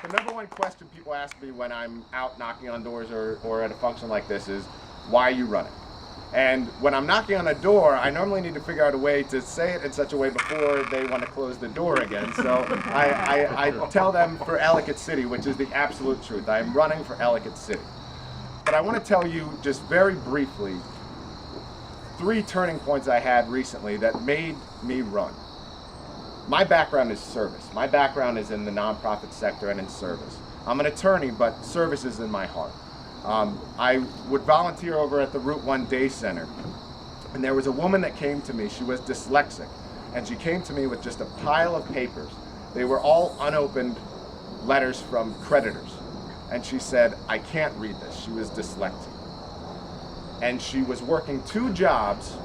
the number one question people ask me when I'm out knocking on doors or at a function like this is, why are you running? And when I'm knocking on a door, I normally need to figure out a way to say it in such a way before they want to close the door again. So I tell them for Ellicott City, which is the absolute truth. I am running for Ellicott City. But I want to tell you just very briefly 3 turning points I had recently that made me run. My background is service. My background is in the nonprofit sector and in service. I'm an attorney, but service is in my heart. I would volunteer over at the Route 1 Day Center, and there was a woman that came to me. She was dyslexic, and she came to me with just a pile of papers. They were all unopened letters from creditors, and she said, I can't read this. She was dyslexic, and she was working 2 jobs,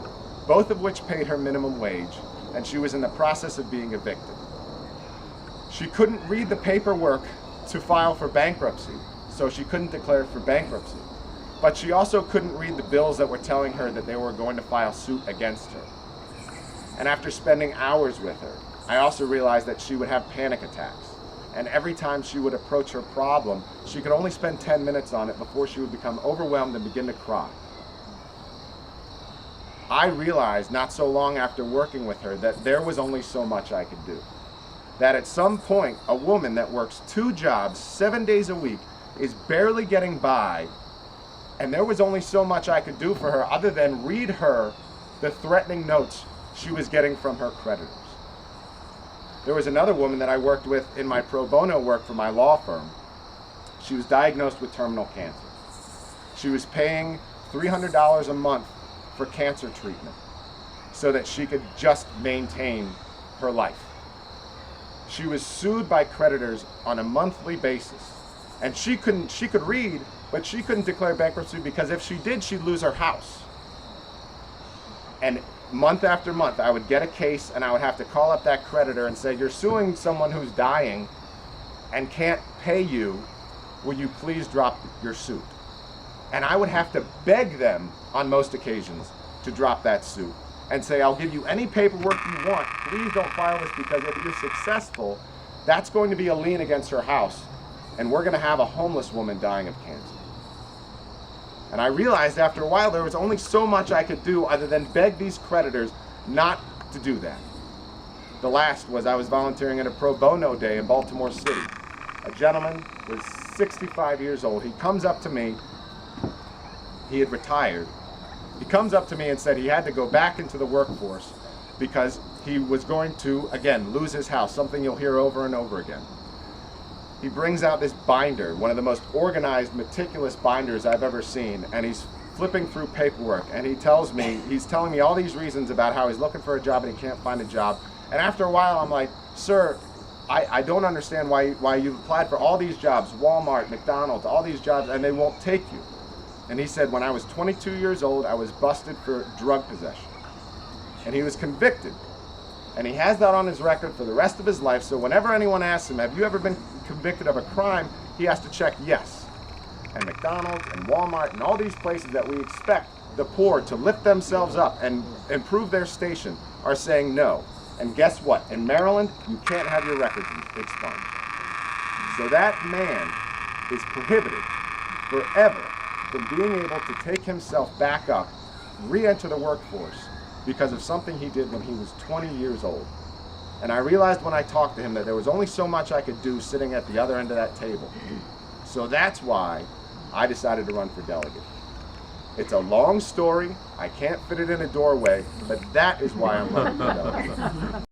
both of which paid her minimum wage, and she was in the process of being evicted. She couldn't read the paperwork to file for bankruptcy, so she couldn't declare for bankruptcy. But she also couldn't read the bills that were telling her that they were going to file suit against her. And after spending hours with her, I also realized that she would have panic attacks. And every time she would approach her problem, she could only spend 10 minutes on it before she would become overwhelmed and begin to cry. I realized not so long after working with her that there was only so much I could do. That at some point, a woman that works 2 jobs 7 days a week is barely getting by, and there was only so much I could do for her other than read her the threatening notes she was getting from her creditors. There was another woman that I worked with in my pro bono work for my law firm. She was diagnosed with terminal cancer. She was paying $300 a month for cancer treatment so that she could just maintain her life. She was sued by creditors on a monthly basis. And she could read, but she couldn't declare bankruptcy because if she did, she'd lose her house. And month after month, I would get a case and I would have to call up that creditor and say, you're suing someone who's dying and can't pay you. Will you please drop your suit? And I would have to beg them on most occasions to drop that suit and say, I'll give you any paperwork you want. Please don't file this, because if you're successful, that's going to be a lien against her house. And we're going to have a homeless woman dying of cancer. And I realized after a while there was only so much I could do other than beg these creditors not to do that. The last was I was volunteering at a pro bono day in Baltimore City. A gentleman was 65 years old. He comes up to me. He had retired. He comes up to me and said he had to go back into the workforce because he was going to, again, lose his house, something you'll hear over and over again. He brings out this binder, one of the most organized, meticulous binders I've ever seen, and he's flipping through paperwork, and he's telling me all these reasons about how he's looking for a job and he can't find a job. And after a while, I'm like, sir, I don't understand why you've applied for all these jobs, Walmart, McDonald's, all these jobs, and they won't take you. And he said, when I was 22 years old, I was busted for drug possession. And he was convicted. And he has that on his record for the rest of his life, so whenever anyone asks him, have you ever been convicted of a crime, he has to check yes. And McDonald's and Walmart and all these places that we expect the poor to lift themselves up and improve their station are saying no. And guess what? In Maryland, you can't have your records expunged. So that man is prohibited forever from being able to take himself back up, re-enter the workforce, because of something he did when he was 20 years old. And I realized when I talked to him that there was only so much I could do sitting at the other end of that table. So that's why I decided to run for delegate. It's a long story. I can't fit it in a doorway, but that is why I'm running for delegate.